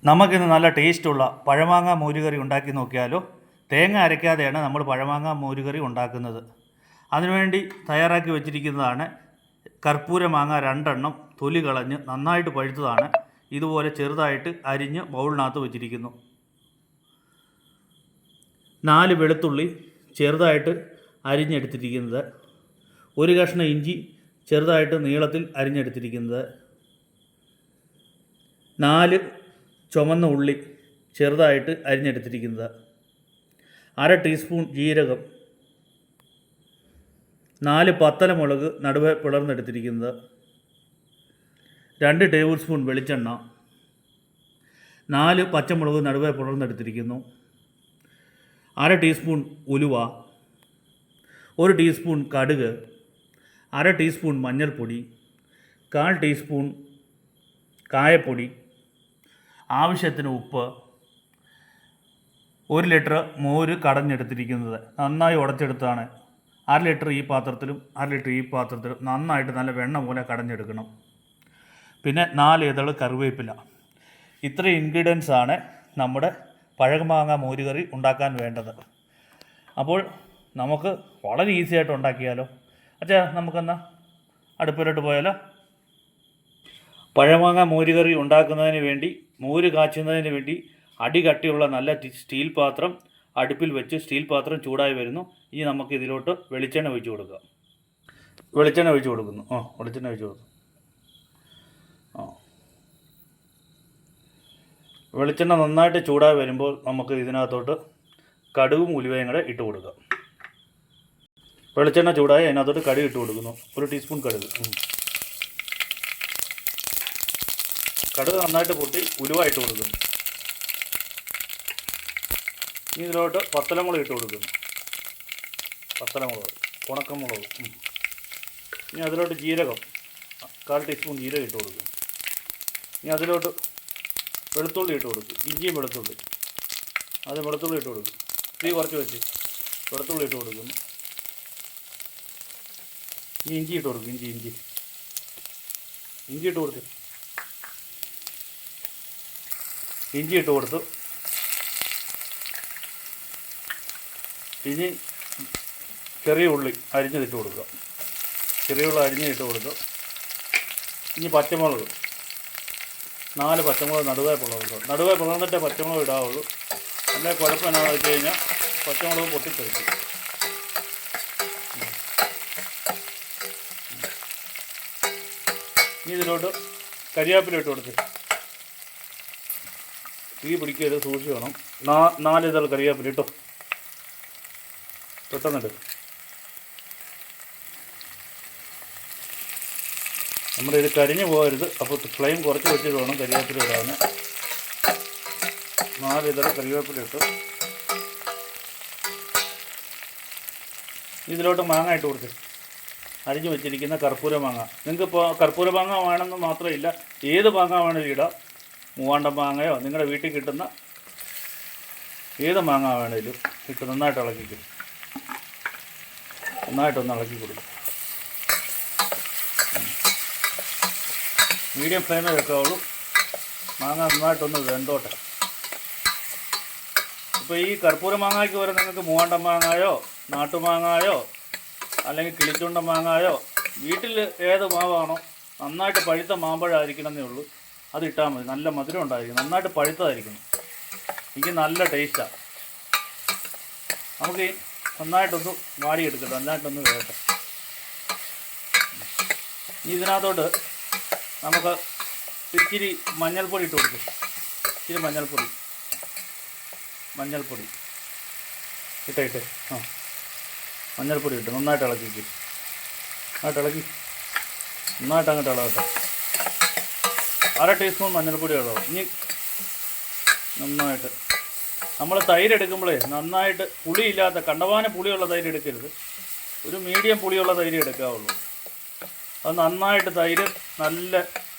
നമുക്കിന്ന് നല്ല ടേസ്റ്റുള്ള പഴമാങ്ങ മോരുകറി ഉണ്ടാക്കി നോക്കിയാലോ. തേങ്ങ അരയ്ക്കാതെയാണ് നമ്മൾ പഴമാങ്ങ മോരുകറി ഉണ്ടാക്കുന്നത്. അതിനുവേണ്ടി തയ്യാറാക്കി വെച്ചിരിക്കുന്നതാണ് കർപ്പൂര മാങ്ങ 2 എണ്ണം, തൊലി കളഞ്ഞ് നന്നായിട്ട് പഴുത്തതാണ്. ഇതുപോലെ ചെറുതായിട്ട് അരിഞ്ഞ് ബൗളിനകത്ത് വെച്ചിരിക്കുന്നു. 4 വെളുത്തുള്ളി ചെറുതായിട്ട് അരിഞ്ഞെടുത്തിരിക്കുന്നത്, 1 കഷ്ണം ഇഞ്ചി ചെറുതായിട്ട് നീളത്തിൽ അരിഞ്ഞെടുത്തിരിക്കുന്നത്, 4 ചുവന്ന ഉള്ളി ചെറുതായിട്ട് അരിഞ്ഞെടുത്തിരിക്കുന്നത്, 1/2 ടീസ്പൂൺ ജീരകം, 4 പത്തലമുളക് നടുവെ പിളർന്നെടുത്തിരിക്കുന്നത്, 2 ടേബിൾ സ്പൂൺ വെളിച്ചെണ്ണ, 4 പച്ചമുളക് നടുവെ പിളർന്നെടുത്തിരിക്കുന്നു, 1/2 ടീസ്പൂൺ ഉലുവ, 1 ടീസ്പൂൺ കടുക്, 1/2 ടീസ്പൂൺ മഞ്ഞൾപ്പൊടി, 1/4 ടീസ്പൂൺ കായപ്പൊടി, ആവശ്യത്തിന് ഉപ്പ്, 1 ലിറ്റർ മോര് കടഞ്ഞെടുത്തിരിക്കുന്നത്, നന്നായി ഉടച്ചെടുത്താണ്. 1/2 ലിറ്റർ ഈ പാത്രത്തിലും 1/2 ലിറ്റർ ഈ പാത്രത്തിലും നന്നായിട്ട് നല്ല വെണ്ണ പോലെ കടഞ്ഞെടുക്കണം. പിന്നെ 4 ഇതൾ കറിവേപ്പില. ഇത്രയും ഇൻഗ്രീഡിയൻസാണ് നമ്മുടെ പഴമാങ്ങ മോരുകറി ഉണ്ടാക്കാൻ വേണ്ടത്. അപ്പോൾ നമുക്ക് വളരെ ഈസി ആയിട്ട് ഉണ്ടാക്കിയാലോ. അച്ഛാ, നമുക്കെന്നാൽ അടുപ്പിലോട്ട് പോയാലോ. പഴമാങ്ങ മോരുകറി ഉണ്ടാക്കുന്നതിന് വേണ്ടി, മോര് കാച്ചുന്നതിന് വേണ്ടി അടികട്ടിയുള്ള നല്ല സ്റ്റീൽ പാത്രം അടുപ്പിൽ വെച്ച് സ്റ്റീൽ പാത്രം ചൂടായി വരുന്നു. ഇനി നമുക്ക് ഇതിലോട്ട് വെളിച്ചെണ്ണ ഒഴിച്ച് കൊടുക്കുക. വെളിച്ചെണ്ണ ഒഴിച്ച് കൊടുക്കുന്നു. വെളിച്ചെണ്ണ ഒഴിച്ച് കൊടുക്കും. വെളിച്ചെണ്ണ നന്നായിട്ട് ചൂടായി വരുമ്പോൾ നമുക്ക് ഇതിനകത്തോട്ട് കടുകും ഉലുവയും കൂടെ ഇട്ട് കൊടുക്കാം. വെളിച്ചെണ്ണ ചൂടായി അതിനകത്തോട്ട് കടുക് ഇട്ട് കൊടുക്കുന്നു. 1 ടീസ്പൂൺ കടുക്. കടുക് നന്നായിട്ട് പൊട്ടി ഉലുവ ഇട്ട് കൊടുക്കുന്നു. ഇനി ഇതിലോട്ട് പത്തലമുളക് ഇട്ട് കൊടുക്കുന്നു. പത്തലമുളക്, ഉണക്കമുളക്. ഇനി അതിലോട്ട് ജീരകം, 1/4 ടീസ്പൂൺ ജീരകം ഇട്ട് കൊടുക്കും. ഇനി അതിലോട്ട് വെളുത്തുള്ളി ഇട്ട് കൊടുക്കും. ഇഞ്ചിയും വെളുത്തുള്ളി, അത് വെളുത്തുള്ളി ഇട്ട് കൊടുക്കും. തീ കുറച്ച് വെച്ച് വെളുത്തുള്ളി ഇട്ട് കൊടുക്കുന്നു. ഇനി ഇഞ്ചി ഇട്ട് കൊടുക്കും. ഇഞ്ചി ഇട്ട് കൊടുത്ത് ഇഞ്ചി ഇട്ട് കൊടുത്തു. ഇനി ചെറിയ ഉള്ളി അരിഞ്ഞതിട്ട് കൊടുക്കുക. ചെറിയ ഉള്ളി അരിഞ്ഞിട്ട് കൊടുത്തു. ഇനി പച്ചമുളക്, 4 പച്ചമുളക് നടുവേ പിളർന്നിട്ടേ പച്ചമുളക് ഇടാവുള്ളൂ. അല്ലെങ്കിൽ കുഴപ്പം എന്നാന്ന് വെച്ച് കഴിഞ്ഞാൽ പച്ചമുളക് പൊട്ടിത്തെറിക്കും. ഇനി ഇതിലോട്ട് കരിവേപ്പില ഇട്ട് കൊടുത്ത് തീ പിടിക്കരുത്, സൂക്ഷിച്ച് വേണം. 4 ഇതൾ കരിവേപ്പില ഇട്ടോ, പെട്ടെന്നിട്ട്. നമ്മുടെ ഇത് കരിഞ്ഞു പോകരുത്. അപ്പോൾ ഫ്ലെയിം കുറച്ച് വെച്ചിട്ട് വേണം കരിവേപ്പില ഇടാൻ. 4 ഇതൾ കരിവേപ്പില ഇട്ട് ഇതിലോട്ട് മാങ്ങ ഇട്ട് കൊടുത്ത് അരിഞ്ഞു വെച്ചിരിക്കുന്ന കർപ്പൂര മാങ്ങ. നിങ്ങൾക്കിപ്പോൾ കർപ്പൂര മാങ്ങ വേണമെന്ന് മാത്രമില്ല, ഏത് മാങ്ങ വേണമെങ്കിലും ഇടാം. മൂവാണ്ടൻ മാങ്ങയോ നിങ്ങളുടെ വീട്ടിൽ കിട്ടുന്ന ഏത് മാങ്ങ വേണമെങ്കിലും ഇട്ട് നന്നായിട്ട് ഇളക്കിക്കും. നന്നായിട്ടൊന്ന് ഇളക്കി കൊടുക്കും. മീഡിയം ഫ്ലെയിമിൽ വെക്കാവുള്ളൂ. മാങ്ങ നന്നായിട്ടൊന്ന് വെന്തോട്ടെ. ഇപ്പോൾ ഈ കർപ്പൂര മാങ്ങയ്ക്ക് വരെ നിങ്ങൾക്ക് മൂവാണ്ടൻ മാങ്ങായോ നാട്ടുമാങ്ങായോ അല്ലെങ്കിൽ കിളിച്ചുണ്ട മാങ്ങായോ വീട്ടിൽ ഏത് മാവാണോ നന്നായിട്ട് പഴുത്ത മാമ്പഴമായിരിക്കണമെന്നേ ഉള്ളൂ, അത് ഇട്ടാൽ മതി. നല്ല മധുരം ഉണ്ടായിരിക്കും, നന്നായിട്ട് പഴുത്തതായിരിക്കണം. എനിക്ക് നല്ല ടേസ്റ്റാണ്. നമുക്ക് നന്നായിട്ടൊന്ന് വാടിയെടുക്കട്ടെ, നന്നായിട്ടൊന്ന് വേകട്ടെ. ഇനി ഇതിനകത്തോട്ട് നമുക്ക് ഇച്ചിരി മഞ്ഞൾപ്പൊടി ഇട്ട് കൊടുക്കും. ഇച്ചിരി മഞ്ഞൾപ്പൊടി ഇട്ടേ മഞ്ഞൾപ്പൊടി ഇട്ട് നന്നായിട്ട് ഇളക്കി. നന്നായിട്ട് അങ്ങോട്ട് ഇളകട്ടെ. 1/2 ടീസ്പൂൺ മഞ്ഞൾപ്പൊടി ഇളകും. ഇനി നന്നായിട്ട് നമ്മൾ തൈര് എടുക്കുമ്പോഴേ നന്നായിട്ട് പുളിയില്ലാത്ത കണ്ടവാന പുളിയുള്ള തൈര് എടുക്കരുത്. ഒരു മീഡിയം പുളിയുള്ള തൈര് എടുക്കാവുള്ളൂ. അത് നന്നായിട്ട് തൈര് നല്ല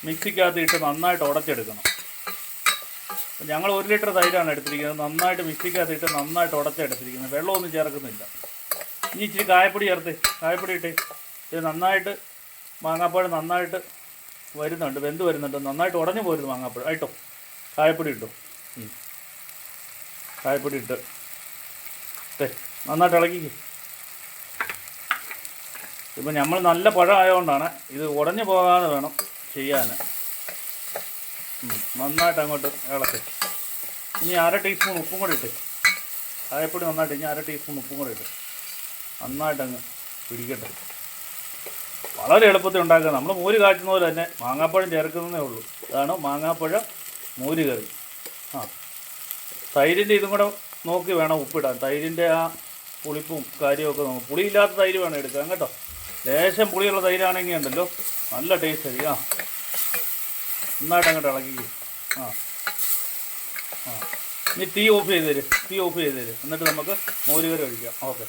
മിക്സിക്കകത്ത് ഇട്ട് നന്നായിട്ട് ഉടച്ചെടുക്കണം. ഞങ്ങൾ 1 ലിറ്റർ തൈരാണ് എടുത്തിരിക്കുന്നത്. നന്നായിട്ട് മിക്സിക്കകത്ത് ഇട്ട് നന്നായിട്ട് ഉടച്ചെടുത്തിരിക്കുന്നത്, വെള്ളമൊന്നും ചേർക്കുന്നില്ല. ഇനി ഇച്ചിരി കായപ്പൊടി ഇട്ട് ഇത് നന്നായിട്ട് മാങ്ങാപ്പഴം നന്നായിട്ട് വരുന്നുണ്ട്, വെന്ത് വരുന്നുണ്ട്. നന്നായിട്ട് ഉടഞ്ഞു പോരുന്നു മാങ്ങാപ്പഴം ആയിട്ടോ. കായപ്പൊടി ഇട്ടു. കായപ്പൊടി ഇട്ട് നന്നായിട്ട് ഇളക്കിക്ക്. ഇപ്പം നമ്മൾ നല്ല പഴം ആയതുകൊണ്ടാണ് ഇത് ഉടഞ്ഞു പോകാതെ വേണം ചെയ്യാൻ. നന്നായിട്ട് അങ്ങോട്ട് ഇളക്കി. ഇനി 1/2 ടീസ്പൂൺ ഉപ്പും കൂടി ഇട്ട്, കായപ്പൊടി നന്നായിട്ട് ഇനി 1/2 ടീസ്പൂൺ ഉപ്പും കൂടി ഇട്ട് നന്നായിട്ട് അങ്ങ് പിടിക്കട്ടെ. വളരെ എളുപ്പത്തിൽ ഉണ്ടാക്കുക. നമ്മൾ മോര് കാച്ചുന്ന പോലെ തന്നെ മാങ്ങാപ്പഴം ചേർക്കുന്നതേ ഉള്ളൂ. അതാണ് മാങ്ങാപ്പഴം മോര് കറി. തൈരിൻ്റെ ഇതും കൂടെ നോക്കി വേണം ഉപ്പിടാൻ. തൈരിൻ്റെ ആ പുളിപ്പും കാര്യമൊക്കെ നോക്കും. പുളിയില്ലാത്ത തൈര് വേണം എടുക്കാൻ കേട്ടോ. ലേശം പുളിയുള്ള തൈരാണെങ്കിൽ ഉണ്ടല്ലോ നല്ല ടേസ്റ്റ് ആയിരിക്കും. നന്നായിട്ട് അങ്ങോട്ട് ഇളക്കി. ഇനി തീ ഓഫ് ചെയ്ത് തരും. എന്നിട്ട് നമുക്ക് മോര് കറി കഴിക്കാം. ഓക്കെ,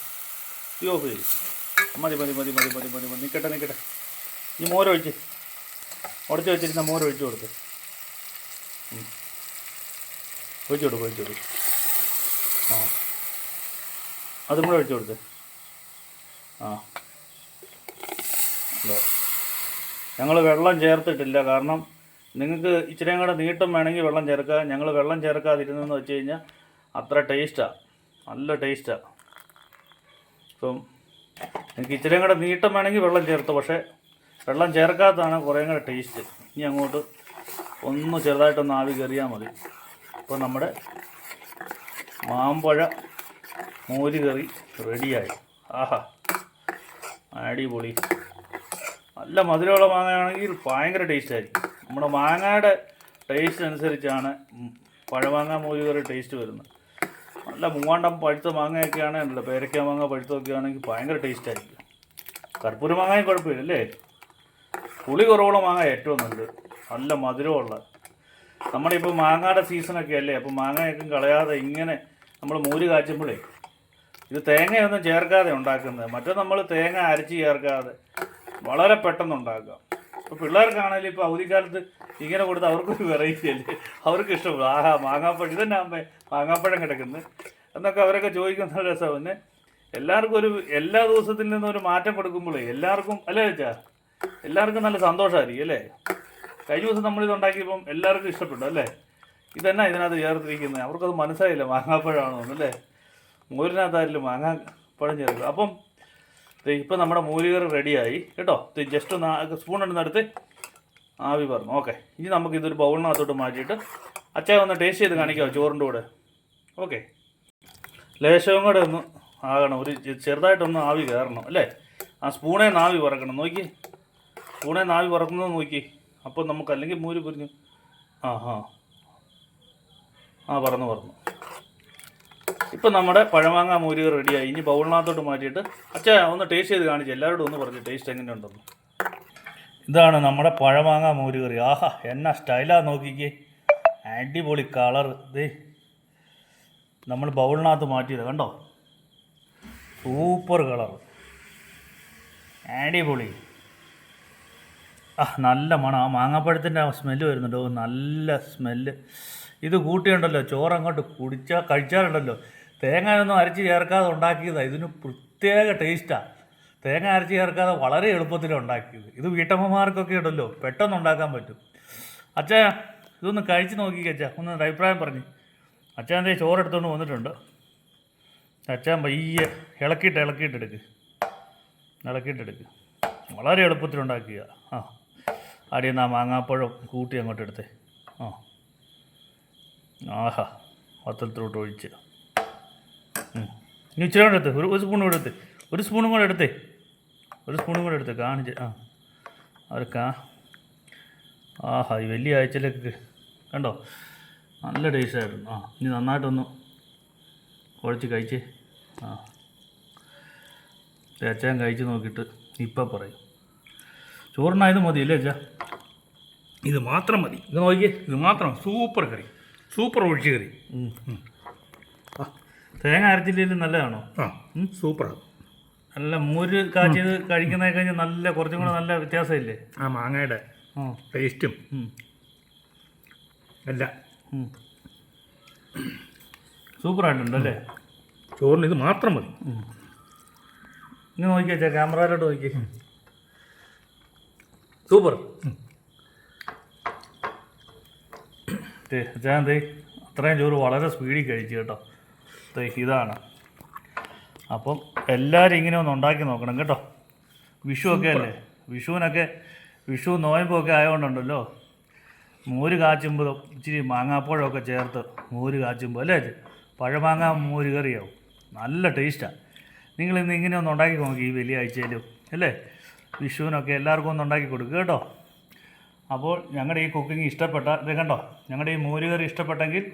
തീ ഓഫ് ചെയ്ത്. മതി. നിൽക്കട്ടെ. ഈ മോരൊഴിച്ച് ഉടച്ച് വെച്ചിരുന്ന മോരൊഴിച്ച് കൊടുത്ത് ഒഴിച്ചു കൊടുക്കും. അതും കൂടെ ഒഴിച്ചു കൊടുത്ത്. ഞങ്ങൾ വെള്ളം ചേർത്തിട്ടില്ല. കാരണം നിങ്ങൾക്ക് ഇച്ചിരിയും കൂടെ നീട്ടം വേണമെങ്കിൽ വെള്ളം ചേർക്കുക. ഞങ്ങൾ വെള്ളം ചേർക്കാതിരുന്നെന്ന് വെച്ച് കഴിഞ്ഞാൽ അത്ര ടേസ്റ്റാണ്, നല്ല ടേസ്റ്റാണ്. ഇപ്പം എനിക്ക് ഇച്ചിരിയും കൂടെ നീട്ടം വേണമെങ്കിൽ വെള്ളം ചേർത്ത്, പക്ഷേ വെള്ളം ചേർക്കാത്തതാണ് കുറേ കൂടെ ടേസ്റ്റ്. ഇനി അങ്ങോട്ട് ഒന്ന് ചെറുതായിട്ടൊന്ന് ആവി കയറിയാൽ മതി. അപ്പോൾ നമ്മുടെ മാമ്പഴ മോര് കറി റെഡിയായി. അടിപൊളി. നല്ല മധുരമുള്ള മാങ്ങയാണെങ്കിൽ ഭയങ്കര ടേസ്റ്റായിരിക്കും. നമ്മുടെ മാങ്ങയുടെ ടേസ്റ്റ് അനുസരിച്ചാണ് പഴമാങ്ങ മോര് കറി ടേസ്റ്റ് വരുന്നത്. നല്ല മൂവാണ്ടം പഴുത്ത മാങ്ങയൊക്കെ ആണെങ്കിലോ, പേരയ്ക്ക മാങ്ങ പഴുത്തൊക്കെ ആണെങ്കിൽ ഭയങ്കര ടേസ്റ്റായിരിക്കും. കർപ്പൂര മാങ്ങയും കുഴപ്പമില്ല അല്ലേ. പുളി കുറവുള്ള മാങ്ങ ഏറ്റവും നല്ലത്, നല്ല മധുരമുള്ള. നമ്മുടെ ഇപ്പോൾ മാങ്ങയുടെ സീസണൊക്കെ അല്ലേ, അപ്പോൾ മാങ്ങയൊക്കെ കളയാതെ ഇങ്ങനെ നമ്മൾ മോര് കാച്ചുമ്പോഴേ ഇത് തേങ്ങയൊന്നും ചേർക്കാതെ ഉണ്ടാക്കുന്നത്. മറ്റേ നമ്മൾ തേങ്ങ അരച്ച് ചേർക്കാതെ വളരെ പെട്ടെന്ന് ഉണ്ടാക്കുക. ഇപ്പോൾ പിള്ളേർക്കാണെങ്കിലും ഇപ്പോൾ അവധിക്കാലത്ത് ഇങ്ങനെ കൊടുത്ത് അവർക്കൊരു വെറൈറ്റി അല്ലേ, അവർക്ക് ഇഷ്ടപ്പെടും. മാങ്ങാപ്പഴം ഇതന്നെ അമ്മേ മാങ്ങാപ്പഴം കിടക്കുന്നത് എന്നൊക്കെ അവരൊക്കെ ചോദിക്കുന്ന രസം. പിന്നെ എല്ലാവർക്കും എല്ലാ ദിവസത്തിൽ നിന്നും ഒരു മാറ്റം കൊടുക്കുമ്പോഴേ എല്ലാവർക്കും അല്ലേ വെച്ചാൽ എല്ലാവർക്കും നല്ല സന്തോഷമായിരിക്കും അല്ലേ. കഴിഞ്ഞ ദിവസം നമ്മളിത് ഉണ്ടാക്കിയപ്പം എല്ലാവർക്കും ഇഷ്ടപ്പെട്ടു അല്ലേ. ഇതന്നെ ഇതിനകത്ത് ചേർത്തിരിക്കുന്നത്, അവർക്കത് മനസ്സിലായില്ല മാങ്ങാപ്പഴമാണോ എന്നല്ലേ. മോരിനകത്തായാലും മാങ്ങാപ്പഴം ചേർക്കുക. അപ്പം ഇപ്പം നമ്മുടെ മോര് കറി റെഡിയായി കേട്ടോ. ജസ്റ്റ് ഒന്ന് സ്പൂൺ എടുത്ത് ആവി പറഞ്ഞു. ഓക്കെ, ഇനി നമുക്കിതൊരു ബൗളിനകത്തോട്ട് മാറ്റിയിട്ട് അച്ചായ ഒന്ന് ടേസ്റ്റ് ചെയ്ത് കാണിക്കാമോ ചോറിൻ്റെ കൂടെ. ഓക്കെ, ലേശവും കൂടെ ഒന്ന് ആകണം, ഒരു ചെറുതായിട്ടൊന്ന് ആവി കയറണം അല്ലേ. ആ സ്പൂണേ നാവി പറക്കണം. നോക്കി, സ്പൂണേ നാവി പറക്കുന്നത് നോക്കി. അപ്പോൾ നമുക്ക് അല്ലെങ്കിൽ മോര് പൊരിഞ്ഞു. പറന്നു. ഇപ്പം നമ്മുടെ പഴമാങ്ങ മോര് കറി റെഡിയായി. ഇനി ബൗളിനകത്തോട്ട് മാറ്റിയിട്ട് അച്ഛാ ഒന്ന് ടേസ്റ്റ് ചെയ്ത് കാണിച്ചു എല്ലാവരോടും ഒന്ന് പറഞ്ഞു ടേസ്റ്റ് എങ്ങനെയുണ്ടെന്ന്. ഇതാണ് നമ്മുടെ പഴമാങ്ങ മോര് കറി. എന്നാ സ്റ്റൈലാ നോക്കിക്കേ, അടിപൊളി കളർ. നമ്മൾ ബൗളിനകത്ത് മാറ്റിയത് കണ്ടോ, സൂപ്പർ കളർ, അടിപൊളി. നല്ല മണം. ആ മാങ്ങാപ്പഴത്തിൻ്റെ ആ സ്മെല്ല് വരുന്നുണ്ടോ, നല്ല സ്മെല്ല്. ഇത് കൂട്ടിയുണ്ടല്ലോ ചോറങ്ങോട്ട് കഴിച്ചാലുണ്ടല്ലോ. തേങ്ങയൊന്നും അരച്ച് ചേർക്കാതെ ഉണ്ടാക്കിയതാണ്. ഇതിന് പ്രത്യേക ടേസ്റ്റാണ്. തേങ്ങ അരച്ച് ചേർക്കാതെ വളരെ എളുപ്പത്തിലാണ് ഉണ്ടാക്കിയത്. ഇത് വീട്ടമ്മമാർക്കൊക്കെ ഉണ്ടല്ലോ പെട്ടെന്ന് ഉണ്ടാക്കാൻ പറ്റും. അച്ഛാ ഇതൊന്ന് കഴിച്ച് നോക്കിക്കച്ചാ, ഒന്ന് അഭിപ്രായം പറഞ്ഞ്. അച്ഛൻ എന്തേ ചോറെടുത്തുകൊണ്ട് വന്നിട്ടുണ്ട്. അച്ഛൻ പയ്യെ ഇളക്കിയിട്ടെടുക്ക്. വളരെ എളുപ്പത്തിലുണ്ടാക്കിയ. അടിയെന്നാ മാങ്ങാപ്പഴം കൂട്ടി അങ്ങോട്ട് എടുത്തേ. പത്രത്തിലോട്ട് ഒഴിച്ച് ഇനി ഇച്ചിരി കൂടെ എടുത്ത് ഒരു സ്പൂണും കൂടെ എടുത്ത് ഒരു സ്പൂണും കൂടെ എടുത്ത് കാണിച്ച്. അവർക്കാ ഈ വലിയ ആഴ്ചയിലേക്ക് കണ്ടോ നല്ല ടേസ്റ്റായിരുന്നു. ഇനി നന്നായിട്ടൊന്ന് കുഴച്ച് കഴിച്ച്. അച്ഛൻ കഴിച്ച് നോക്കിയിട്ട് ഇപ്പം പറയും. ചോറിനായത് മതി അല്ലേ അച്ഛാ? ഇത് മാത്രം മതി. ഇത് നോക്കിയേ, ഇത് മാത്രം. സൂപ്പർ കറി, സൂപ്പർ ഒഴിച്ച് കറി. തേങ്ങ അരച്ചില്ലെങ്കിലും നല്ലതാണോ? സൂപ്പറാണ്. നല്ല മോര് കാച്ചിയത് കഴിക്കുന്നതൊക്കെ കഴിഞ്ഞാൽ നല്ല കുറച്ചും കൂടെ നല്ല വ്യത്യാസമില്ലേ ആ മാങ്ങയുടെ ടേസ്റ്റും എല്ലാം. സൂപ്പറായിട്ടുണ്ടല്ലേ. ചോറിന് ഇത് മാത്രം മതി. ഇങ്ങനെ നോക്കിയാ ക്യാമറയിലോട്ട് നോക്കി. സൂപ്പർ. ഞാൻ ദേ അത്രയും ചോറ് വളരെ സ്പീഡിൽ കഴിച്ചു കേട്ടോ. ഇതാണ്. അപ്പം എല്ലാവരും ഇങ്ങനെ ഒന്ന് ഉണ്ടാക്കി നോക്കണം കേട്ടോ. വിഷുവൊക്കെ അല്ലേ, വിഷു നോയമ്പൊക്കെ ആയതുകൊണ്ടുണ്ടല്ലോ, മോര് കാച്ചുമ്പോൾ ഇച്ചിരി മാങ്ങാപ്പഴമൊക്കെ ചേർത്ത് മോര് കാച്ചുമ്പോൾ അല്ലേ, പഴമാങ്ങ മോര് കറിയാവും, നല്ല ടേസ്റ്റാണ്. നിങ്ങളിന്ന് ഇങ്ങനെ ഒന്ന് ഉണ്ടാക്കി നോക്കി ഈ വലിയ ആഴ്ചയിലും അല്ലേ, വിഷുവിനൊക്കെ എല്ലാവർക്കും ഒന്ന് ഉണ്ടാക്കി കൊടുക്കുക കേട്ടോ. അപ്പോൾ ഞങ്ങളുടെ ഈ കുക്കിംഗ് ഇഷ്ടപ്പെട്ട ഇത് കണ്ടോ, ഞങ്ങളുടെ ഈ മോര് കറി ഇഷ്ടപ്പെട്ടെങ്കിൽ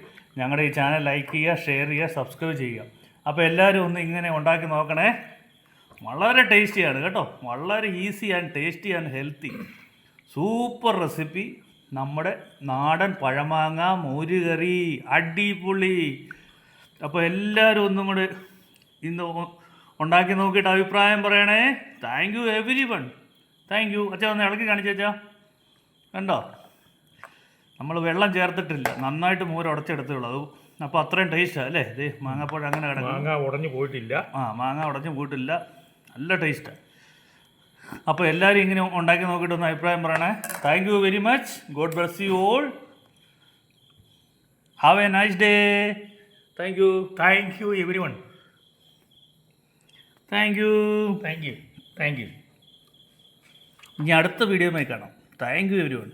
ഞങ്ങളുടെ ഈ ചാനൽ ലൈക്ക് ചെയ്യുക, ഷെയർ ചെയ്യുക, സബ്സ്ക്രൈബ് ചെയ്യുക. അപ്പോൾ എല്ലാവരും ഒന്ന് ഇങ്ങനെ ഉണ്ടാക്കി നോക്കണേ. വളരെ ടേസ്റ്റിയാണ് കേട്ടോ, വളരെ easy and tasty and healthy super recipe. നമ്മുടെ നാടൻ പഴമാങ്ങ മോര് കറി അടിപൊളി. അപ്പോൾ എല്ലാവരും ഒന്നും കൂടെ ഇന്ന് ഉണ്ടാക്കി നോക്കിയിട്ട് അഭിപ്രായം പറയണേ. Thank you every one. Thank you. അച്ഛാ ഒന്ന് ഇളക്കി കാണിച്ചേച്ചാ, കണ്ടോ നമ്മൾ വെള്ളം ചേർത്തിട്ടില്ല, നന്നായിട്ട് മോര് ഉടച്ചെടുത്തുള്ളൂ. അത് അപ്പോൾ അത്രയും ടേസ്റ്റാണ് അല്ലേ. ഇത് മാങ്ങാപ്പഴം അങ്ങനെ കിടക്കും, മാങ്ങ ഉടഞ്ഞു പോയിട്ടില്ല. മാങ്ങ ഉടഞ്ഞു പോയിട്ടില്ല, നല്ല ടേസ്റ്റാണ്. അപ്പോൾ എല്ലാവരും ഇങ്ങനെ ഉണ്ടാക്കി നോക്കിയിട്ട് ഒന്ന് അഭിപ്രായം പറയണേ. Thank you very much. God bless you all. Have A nice day. Thank you. Thank you every one. Thank you. Thank you. Thank you. ഇനി അടുത്ത വീഡിയോയുമായി കാണാം. Thank you every one.